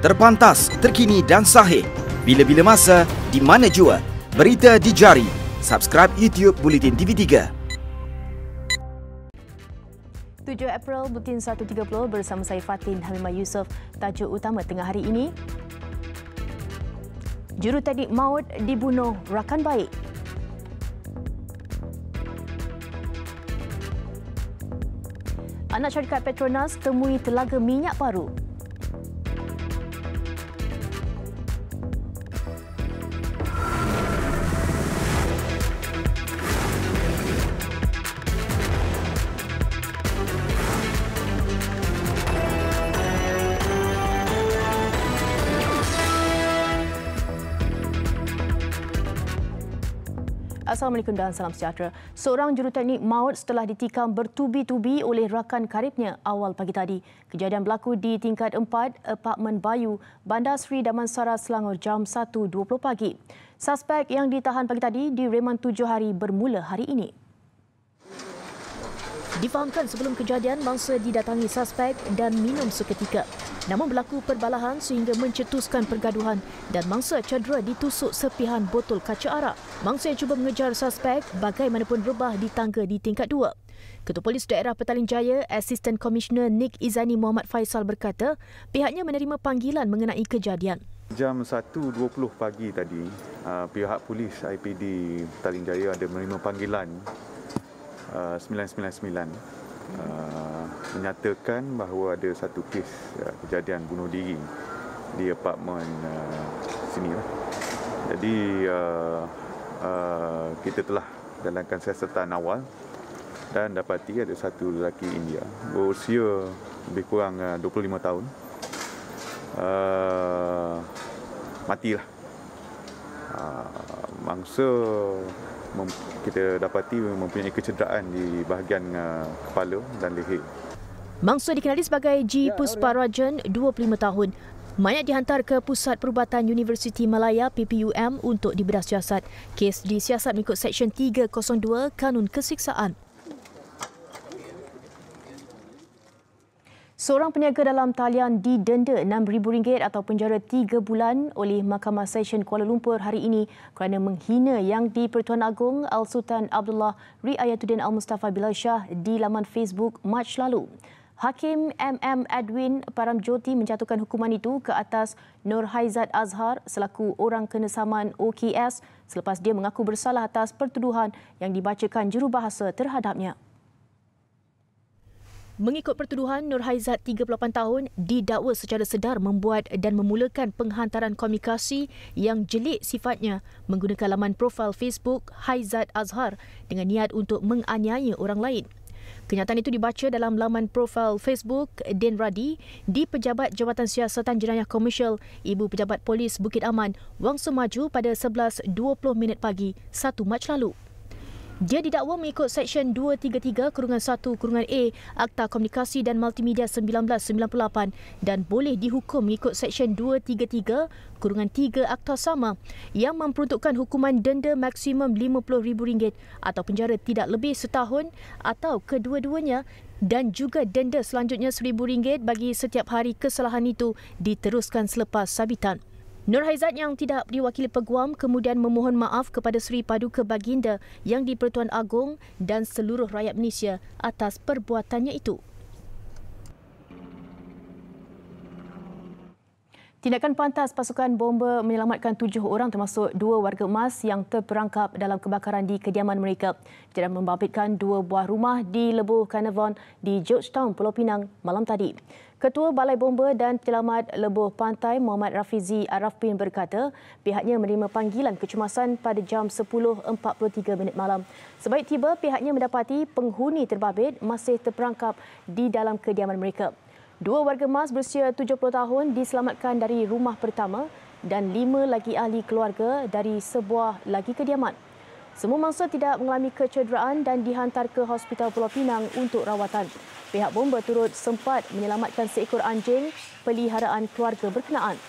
Terpantas, terkini dan sahih. Bila-bila masa, di mana jua. Berita di jari. Subscribe YouTube Bulletin TV3. 7 April, Bulletin 1.30 bersama saya Fatin Hamimah Yusof. Tajuk utama tengah hari ini. Juruteknik maut dibunuh rakan baik. Anak syarikat Petronas temui telaga minyak baru. Assalamualaikum dan salam sejahtera. Seorang juruteknik maut setelah ditikam bertubi-tubi oleh rakan karibnya awal pagi tadi. Kejadian berlaku di tingkat 4 Apartmen Bayu, Bandar Seri Damansara, Selangor jam 1.20 pagi. Suspek yang ditahan pagi tadi diremand 7 hari bermula hari ini. Difahamkan sebelum kejadian, mangsa didatangi suspek dan minum seketika. Namun berlaku perbalahan sehingga mencetuskan pergaduhan dan mangsa cedera ditusuk serpihan botol kaca arak. Mangsa yang cuba mengejar suspek bagaimanapun rebah di tangga di tingkat 2. Ketua Polis Daerah Petaling Jaya, Asisten Komisioner Nik Izani Muhammad Faisal berkata, pihaknya menerima panggilan mengenai kejadian. Jam 1.20 pagi tadi, pihak polis IPD Petaling Jaya ada menerima panggilan 999 menyatakan bahawa ada satu kes kejadian bunuh diri di apartmen sini lah. Jadi kita telah jalankan siasatan awal dan dapati ada satu lelaki India berusia lebih kurang 25 tahun matilah. Mangsa kita dapati mempunyai kecederaan di bahagian kepala dan leher. Mangsa dikenali sebagai G. Pusparajan, 25 tahun. Mayat dihantar ke Pusat Perubatan Universiti Malaya PPUM untuk dibedah siasat. Kes disiasat mengikut Seksyen 302 Kanun Kesiksaan. Seorang peniaga dalam talian didenda RM6,000 atau penjara 3 bulan oleh Mahkamah Session Kuala Lumpur hari ini kerana menghina Yang di-Pertuan Agong Al-Sultan Abdullah Riayatuddin Al-Mustafa Bilal Shah di laman Facebook Mac lalu. Hakim MM Edwin Paramjoti menjatuhkan hukuman itu ke atas Nurhaizat Azhar selaku orang kenesaman OKS selepas dia mengaku bersalah atas pertuduhan yang dibacakan jurubahasa terhadapnya. Mengikut pertuduhan, Nurhaizat 38 tahun didakwa secara sedar membuat dan memulakan penghantaran komunikasi yang jelik sifatnya menggunakan laman profil Facebook Haizat Azhar dengan niat untuk menganiaya orang lain. Kenyataan itu dibaca dalam laman profil Facebook Din Radi di Pejabat Jabatan Siasatan Jenayah Komersial Ibu Pejabat Polis Bukit Aman, Wang Semaju pada 11.20 pagi 1 Mac lalu. Dia didakwa mengikut Seksyen 233-1-A Akta Komunikasi dan Multimedia 1998 dan boleh dihukum mengikut Seksyen 233-3 Akta sama yang memperuntukkan hukuman denda maksimum RM50,000 atau penjara tidak lebih setahun atau kedua-duanya dan juga denda selanjutnya RM1,000 bagi setiap hari kesalahan itu diteruskan selepas sabitan. Nurhaizat yang tidak diwakili peguam kemudian memohon maaf kepada Seri Paduka Baginda Yang di-Pertuan Agong dan seluruh rakyat Malaysia atas perbuatannya itu. Tindakan pantas pasukan bomba menyelamatkan 7 orang termasuk 2 warga emas yang terperangkap dalam kebakaran di kediaman mereka. Kejadian membabitkan 2 buah rumah di Lebuh Carnarvon di Georgetown, Pulau Pinang malam tadi. Ketua Balai Bomba dan Penyelamat Lebuh Pantai Muhammad Rafizi Arafin berkata pihaknya menerima panggilan kecemasan pada jam 10.43 malam. Sebaik tiba, pihaknya mendapati penghuni terbabit masih terperangkap di dalam kediaman mereka. 2 warga emas berusia 70 tahun diselamatkan dari rumah pertama dan 5 lagi ahli keluarga dari sebuah lagi kediaman. Semua mangsa tidak mengalami kecederaan dan dihantar ke Hospital Pulau Pinang untuk rawatan. Pihak bomba turut sempat menyelamatkan seekor anjing peliharaan keluarga berkenaan.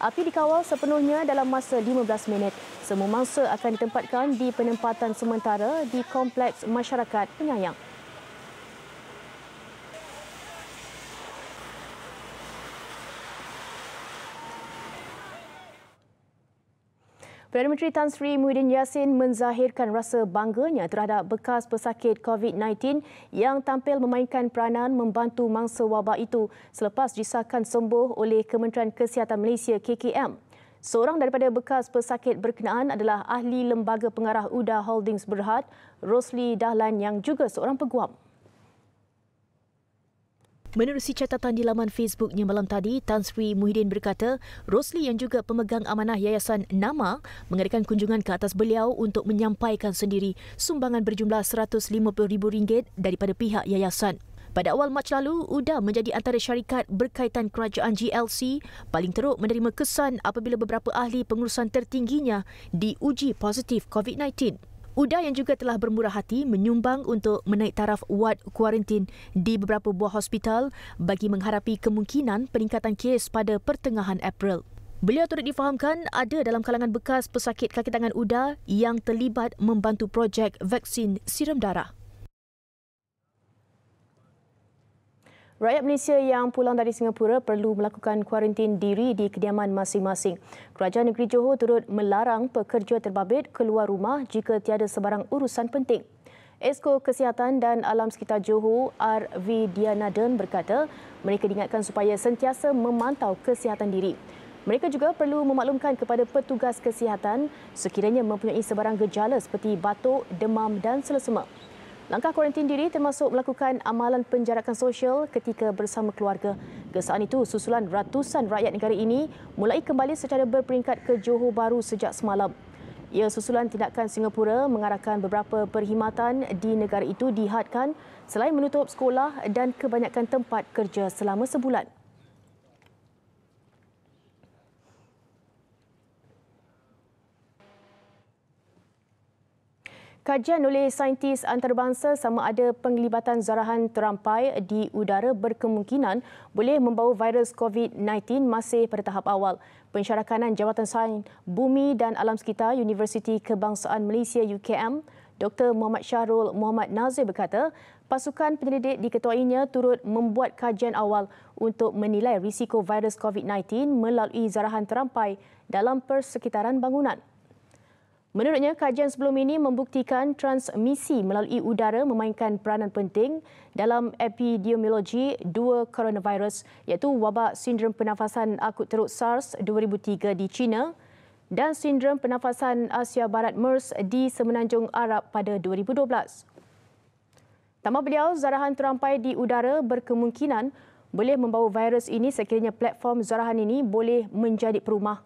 Api dikawal sepenuhnya dalam masa 15 minit. Semua mangsa akan ditempatkan di penempatan sementara di Kompleks Masyarakat Penyayang. Perdana Menteri Tan Sri Muhyiddin Yassin menzahirkan rasa bangganya terhadap bekas pesakit COVID-19 yang tampil memainkan peranan membantu mangsa wabak itu selepas disahkan sembuh oleh Kementerian Kesihatan Malaysia KKM. Seorang daripada bekas pesakit berkenaan adalah ahli Lembaga Pengarah UDA Holdings Berhad, Rosli Dahlan yang juga seorang peguam. Menerusi catatan di laman Facebooknya malam tadi, Tan Sri Muhyiddin berkata, Rosli yang juga pemegang amanah Yayasan NAMA mengadakan kunjungan ke atas beliau untuk menyampaikan sendiri sumbangan berjumlah RM150,000 daripada pihak yayasan. Pada awal Mac lalu, UDA menjadi antara syarikat berkaitan kerajaan GLC paling teruk menerima kesan apabila beberapa ahli pengurusan tertingginya diuji positif COVID-19. UDA yang juga telah bermurah hati menyumbang untuk menaik taraf wad kuarantin di beberapa buah hospital bagi menghadapi kemungkinan peningkatan kes pada pertengahan April. Beliau turut difahamkan ada dalam kalangan bekas pesakit kaki tangan UDA yang terlibat membantu projek vaksin siram darah. Rakyat Malaysia yang pulang dari Singapura perlu melakukan kuarantin diri di kediaman masing-masing. Kerajaan Negeri Johor turut melarang pekerja terbabit keluar rumah jika tiada sebarang urusan penting. Esko Kesihatan dan Alam Sekitar Johor, R.V. Dianaden berkata, mereka diingatkan supaya sentiasa memantau kesihatan diri. Mereka juga perlu memaklumkan kepada petugas kesihatan sekiranya mempunyai sebarang gejala seperti batuk, demam dan selesema. Langkah kuarantin diri termasuk melakukan amalan penjarakan sosial ketika bersama keluarga. Gesaan itu susulan ratusan rakyat negara ini mulai kembali secara berperingkat ke Johor Bahru sejak semalam. Ia susulan tindakan Singapura mengarahkan beberapa perkhidmatan di negara itu dihadkan selain menutup sekolah dan kebanyakan tempat kerja selama sebulan. Kajian oleh saintis antarabangsa sama ada penglibatan zarahan terampai di udara berkemungkinan boleh membawa virus COVID-19 masih pada tahap awal. Pensyarakanan Jabatan Sains Bumi dan Alam Sekitar Universiti Kebangsaan Malaysia UKM, Dr. Muhammad Syahrul Muhammad Nazir berkata, pasukan penyelidik diketuainya turut membuat kajian awal untuk menilai risiko virus COVID-19 melalui zarahan terampai dalam persekitaran bangunan. Menurutnya, kajian sebelum ini membuktikan transmisi melalui udara memainkan peranan penting dalam epidemiologi dua coronavirus iaitu wabak sindrom pernafasan akut teruk SARS 2003 di China dan sindrom pernafasan Asia Barat MERS di Semenanjung Arab pada 2012. Tambah beliau, zarahan terampai di udara berkemungkinan boleh membawa virus ini sekiranya platform zarahan ini boleh menjadi perumah.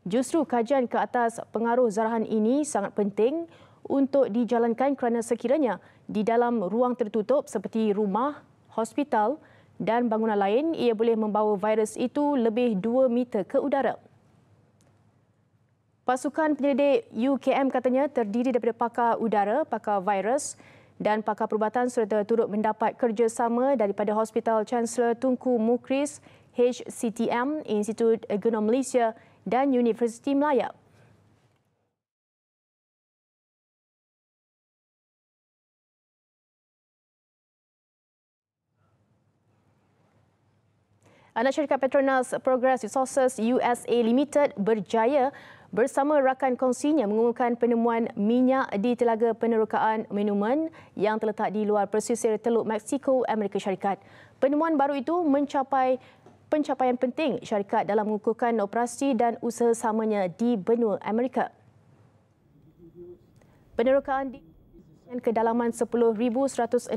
Justru kajian ke atas pengaruh zarahan ini sangat penting untuk dijalankan kerana sekiranya di dalam ruang tertutup seperti rumah, hospital dan bangunan lain, ia boleh membawa virus itu lebih 2 meter ke udara. Pasukan penyelidik UKM katanya terdiri daripada pakar udara, pakar virus dan pakar perubatan serta turut mendapat kerjasama daripada Hospital Chancellor Tunku Mukris, HCTM, Institut Genom Malaysia dan Universiti Melayu. Anak syarikat Petronas Progress Resources USA Limited berjaya bersama rakan kongsinya mengumumkan penemuan minyak di Telaga Penerokaan Monument yang terletak di luar pesisir Teluk Mexico, Amerika Syarikat. Penemuan baru itu mencapai pencapaian penting syarikat dalam mengukuhkan operasi dan usaha samanya di benua Amerika. Penerokaan di kedalaman 10,164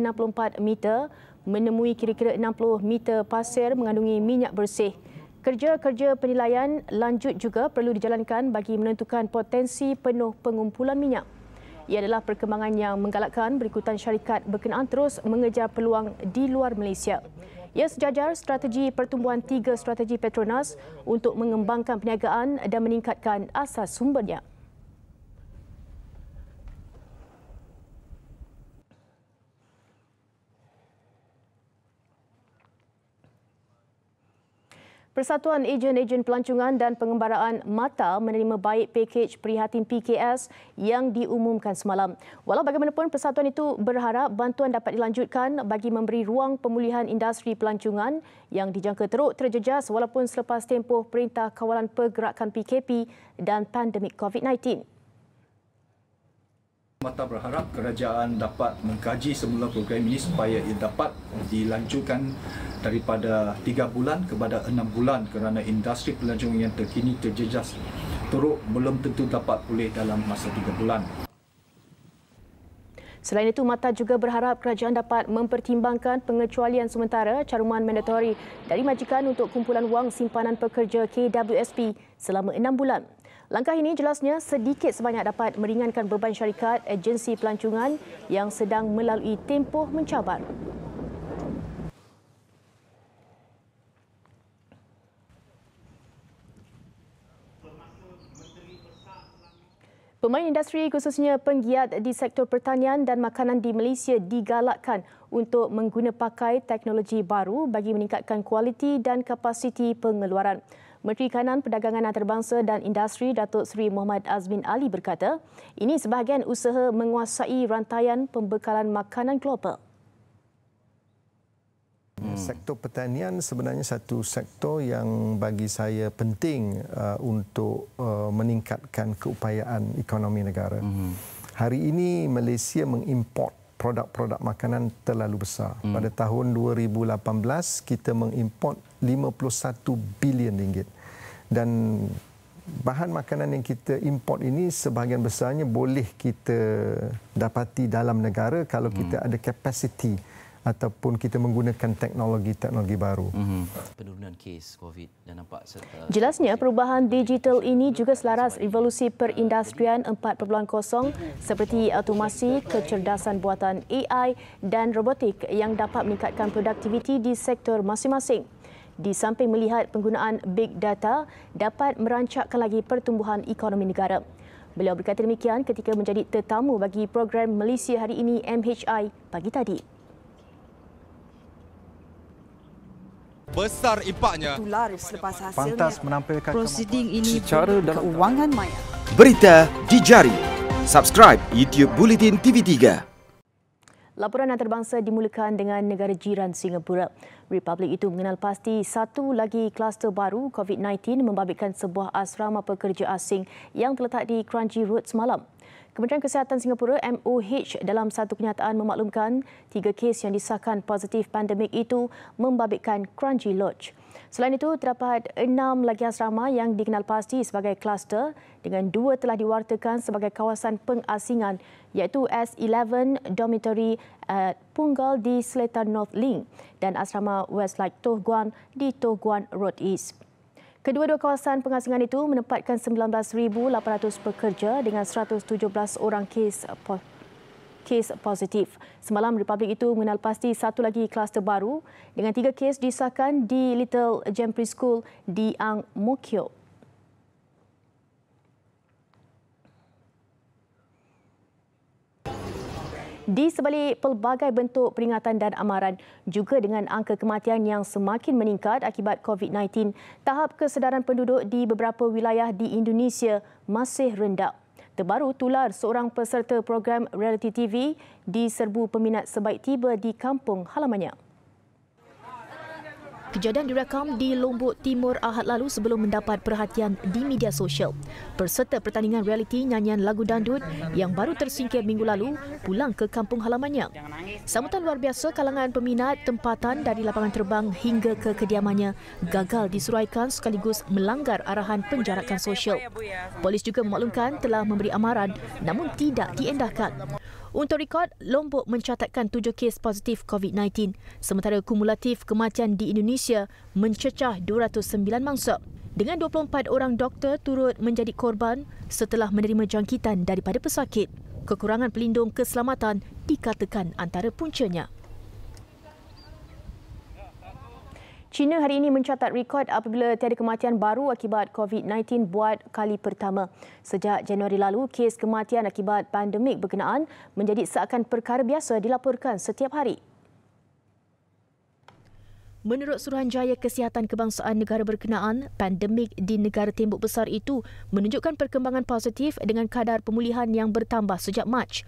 meter menemui kira-kira 60 meter pasir mengandungi minyak bersih. Kerja-kerja penilaian lanjut juga perlu dijalankan bagi menentukan potensi penuh pengumpulan minyak. Ia adalah perkembangan yang menggalakkan berikutan syarikat berkenaan terus mengejar peluang di luar Malaysia. Ia sejajar strategi pertumbuhan 3 strategi Petronas untuk mengembangkan perniagaan dan meningkatkan asas sumbernya. Persatuan Ejen-Ejen Pelancongan dan Pengembaraan Mata menerima baik pakej prihatin PKS yang diumumkan semalam. Walau bagaimanapun, persatuan itu berharap bantuan dapat dilanjutkan bagi memberi ruang pemulihan industri pelancongan yang dijangka teruk terjejas walaupun selepas tempoh Perintah Kawalan Pergerakan PKP dan pandemik COVID-19. Mata berharap kerajaan dapat mengkaji semula program ini supaya ia dapat dilanjutkan daripada 3 bulan kepada 6 bulan kerana industri pelancongan yang terkini terjejas teruk belum tentu dapat pulih dalam masa 3 bulan. Selain itu, Mata juga berharap kerajaan dapat mempertimbangkan pengecualian sementara caruman mandatori dari majikan untuk kumpulan wang simpanan pekerja KWSP selama 6 bulan. Langkah ini jelasnya sedikit sebanyak dapat meringankan beban syarikat agensi pelancongan yang sedang melalui tempoh mencabar. Pemain industri khususnya penggiat di sektor pertanian dan makanan di Malaysia digalakkan untuk menggunapakai teknologi baru bagi meningkatkan kualiti dan kapasiti pengeluaran. Menteri Kanan, Perdagangan Antarabangsa dan Industri Datuk Seri Muhammad Azmin Ali berkata, ini sebahagian usaha menguasai rantaian pembekalan makanan global. Sektor pertanian sebenarnya satu sektor yang bagi saya penting untuk meningkatkan keupayaan ekonomi negara. Hari ini Malaysia mengimport produk-produk makanan terlalu besar. Pada tahun 2018 kita mengimport 51 bilion ringgit. Dan bahan makanan yang kita import ini sebahagian besarnya boleh kita dapati dalam negara kalau kita ada kapasiti ataupun kita menggunakan teknologi baru. Penurunan kes COVID dan nampak serta... Jelasnya, perubahan digital ini juga selaras revolusi perindustrian 4.0 seperti automasi, kecerdasan buatan AI dan robotik yang dapat meningkatkan produktiviti di sektor masing-masing. Di samping melihat penggunaan big data dapat merancakkan lagi pertumbuhan ekonomi negara. Beliau berkata demikian ketika menjadi tetamu bagi program Malaysia Hari Ini MHI pagi tadi. Besar impaknya. Selepas hasilnya, pantas menampilkan prosiding ini secara dan keuangan maya. Berita di jari. Subscribe YouTube Bulletin TV3. Laporan antarabangsa dimulakan dengan negara jiran Singapura. Republik itu mengenal pasti satu lagi kluster baru COVID-19 membabitkan sebuah asrama pekerja asing yang terletak di Kranji Road semalam. Kementerian Kesihatan Singapura MOH dalam satu kenyataan memaklumkan 3 kes yang disahkan positif pandemik itu membabitkan Kranji Lodge. Selain itu, terdapat 6 lagi asrama yang dikenal pasti sebagai kluster dengan 2 telah diwartakan sebagai kawasan pengasingan iaitu S11 Dormitory Punggol di Seletar North Link dan asrama Westlight Toh Guan di Toh Guan Road East. Kedua-dua kawasan pengasingan itu menempatkan 19,800 pekerja dengan 117 orang kes positif. Semalam, Republik itu mengenal pasti satu lagi kluster baru dengan 3 kes disahkan di Little Gem Preschool di Ang Mo Kio. Di sebalik pelbagai bentuk peringatan dan amaran, juga dengan angka kematian yang semakin meningkat akibat COVID-19, tahap kesedaran penduduk di beberapa wilayah di Indonesia masih rendah. Terbaru, tular seorang peserta program reality TV diserbu peminat sebaik tiba di kampung halamannya. Kejadian direkam di Lombok Timur Ahad lalu sebelum mendapat perhatian di media sosial. Peserta pertandingan realiti nyanyian lagu dandut yang baru tersingkir minggu lalu pulang ke kampung halamannya. Sambutan luar biasa kalangan peminat tempatan dari lapangan terbang hingga ke kediamannya gagal disuraikan sekaligus melanggar arahan penjarakan sosial. Polis juga memaklumkan telah memberi amaran namun tidak diendahkan. Untuk rekod, Lombok mencatatkan 7 kes positif COVID-19, sementara kumulatif kematian di Indonesia mencecah 209 mangsa. Dengan 24 orang doktor turut menjadi korban setelah menerima jangkitan daripada pesakit. Kekurangan pelindung keselamatan dikatakan antara puncanya. China hari ini mencatat rekod apabila tiada kematian baru akibat COVID-19 buat kali pertama. Sejak Januari lalu, kes kematian akibat pandemik berkenaan menjadi seakan perkara biasa dilaporkan setiap hari. Menurut Suruhanjaya Kesihatan Kebangsaan negara berkenaan, pandemik di negara tembok besar itu menunjukkan perkembangan positif dengan kadar pemulihan yang bertambah sejak Mac.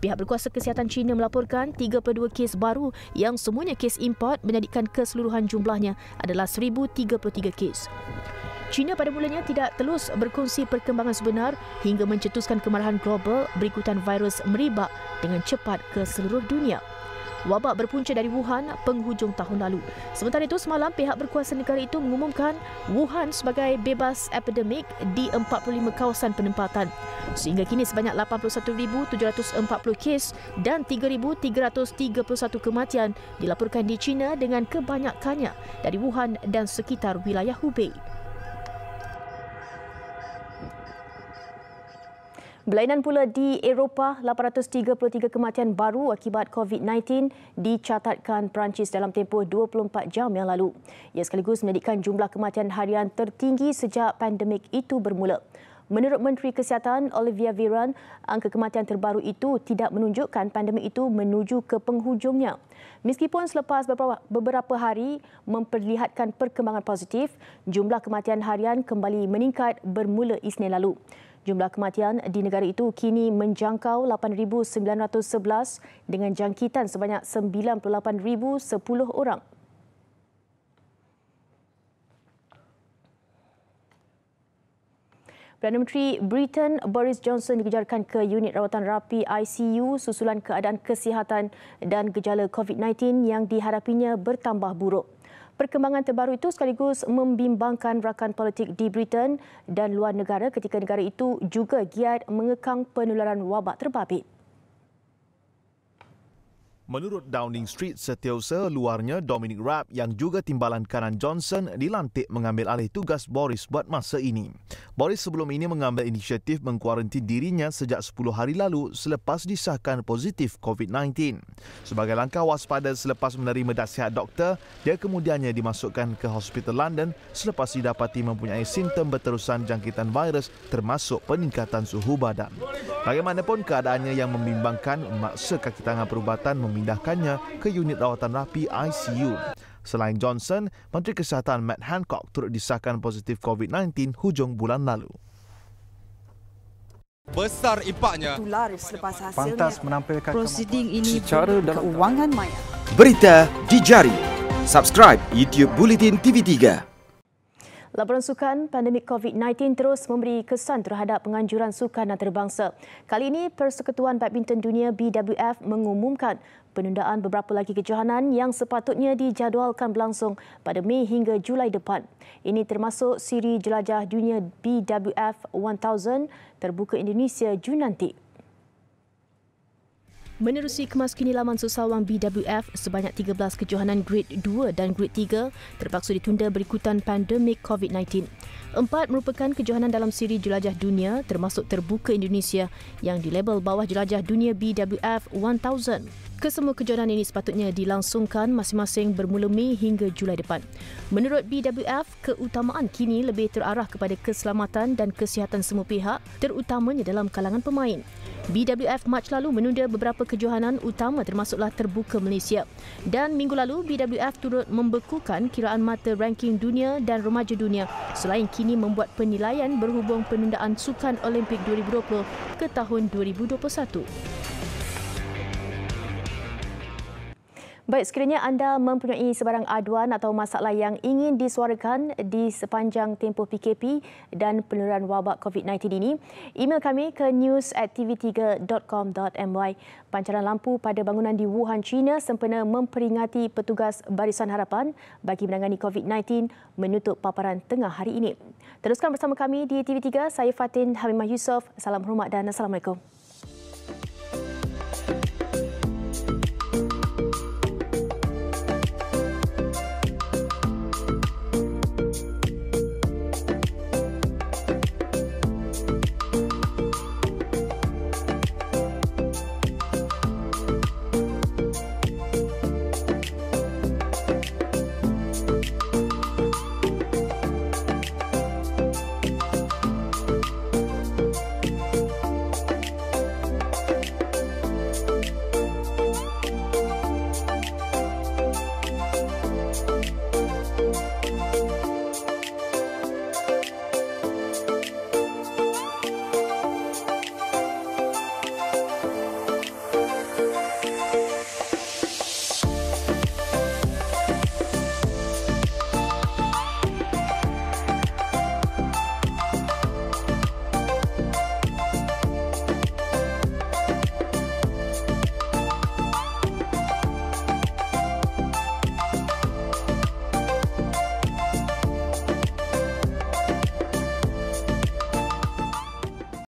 Pihak berkuasa kesihatan China melaporkan 32 kes baru yang semuanya kes import, menjadikan keseluruhan jumlahnya adalah 1,033 kes. China pada mulanya tidak telus berkongsi perkembangan sebenar hingga mencetuskan kemarahan global berikutan virus meribak dengan cepat ke seluruh dunia. Wabak berpunca dari Wuhan penghujung tahun lalu. Sementara itu, semalam pihak berkuasa negara itu mengumumkan Wuhan sebagai bebas epidemik di 45 kawasan penempatan. Sehingga kini sebanyak 81,740 kes dan 3,331 kematian dilaporkan di China dengan kebanyakannya dari Wuhan dan sekitar wilayah Hubei. Berlainan pula di Eropah, 833 kematian baru akibat COVID-19 dicatatkan Perancis dalam tempoh 24 jam yang lalu. Ia sekaligus menjadikan jumlah kematian harian tertinggi sejak pandemik itu bermula. Menurut Menteri Kesihatan Olivier Véran, angka kematian terbaru itu tidak menunjukkan pandemik itu menuju ke penghujungnya. Meskipun selepas beberapa hari memperlihatkan perkembangan positif, jumlah kematian harian kembali meningkat bermula Isnin lalu. Jumlah kematian di negara itu kini menjangkau 8,911 dengan jangkitan sebanyak 98,010 orang. Perdana Menteri Britain Boris Johnson dikejarkan ke unit rawatan rapi ICU susulan keadaan kesihatan dan gejala COVID-19 yang dihadapinya bertambah buruk. Perkembangan terbaru itu sekaligus membimbangkan rakan politik di Britain dan luar negara ketika negara itu juga giat mengekang penularan wabak terbabit. Menurut Downing Street, setiausaha luarnya Dominic Raab yang juga timbalan kanan Johnson dilantik mengambil alih tugas Boris buat masa ini. Boris sebelum ini mengambil inisiatif mengkuarantin dirinya sejak 10 hari lalu selepas disahkan positif COVID-19. Sebagai langkah waspada selepas menerima nasihat doktor, dia kemudiannya dimasukkan ke Hospital London selepas didapati mempunyai simptom berterusan jangkitan virus termasuk peningkatan suhu badan. Bagaimanapun keadaannya yang membimbangkan memaksa kaki tangan perubatan memindahkannya ke unit rawatan rapi ICU. Selain Johnson, Menteri Kesihatan Matt Hancock turut disahkan positif COVID-19 hujung bulan lalu. Besar impaknya. Tular selepas hasilnya. Pantas menampilkan prosiding ini secara keuangan maya. Berita di jari. Subscribe YouTube Bulletin TV3. Laporan sukan, pandemik COVID-19 terus memberi kesan terhadap penganjuran sukan antarabangsa. Kali ini, Persekutuan Badminton Dunia BWF mengumumkan penundaan beberapa lagi kejohanan yang sepatutnya dijadualkan berlangsung pada Mei hingga Julai depan. Ini termasuk Siri Jelajah Dunia BWF 1000 terbuka Indonesia Jun nanti. Menerusi kemaskini laman susawang BWF, sebanyak 13 kejohanan Grade 2 dan Grade 3 terpaksa ditunda berikutan pandemik COVID-19. 4 merupakan kejohanan dalam siri Jelajah Dunia termasuk terbuka Indonesia yang dilabel bawah Jelajah Dunia BWF 1000. Kesemua kejohanan ini sepatutnya dilangsungkan masing-masing bermula Mei hingga Julai depan. Menurut BWF, keutamaan kini lebih terarah kepada keselamatan dan kesihatan semua pihak, terutamanya dalam kalangan pemain. BWF Mac lalu menunda beberapa kejohanan utama termasuklah terbuka Malaysia. Dan minggu lalu, BWF turut membekukan kiraan mata ranking dunia dan remaja dunia selain kini membuat penilaian berhubung penundaan Sukan Olimpik 2020 ke tahun 2021. Baik, sekiranya anda mempunyai sebarang aduan atau masalah yang ingin disuarakan di sepanjang tempoh PKP dan penularan wabak COVID-19 ini, email kami ke news@tv3.com.my. Pancaran lampu pada bangunan di Wuhan, China sempena memperingati petugas Barisan Harapan bagi menangani COVID-19 menutup paparan tengah hari ini. Teruskan bersama kami di TV3. Saya Fatin Hamimah Yusof. Salam hormat dan Assalamualaikum.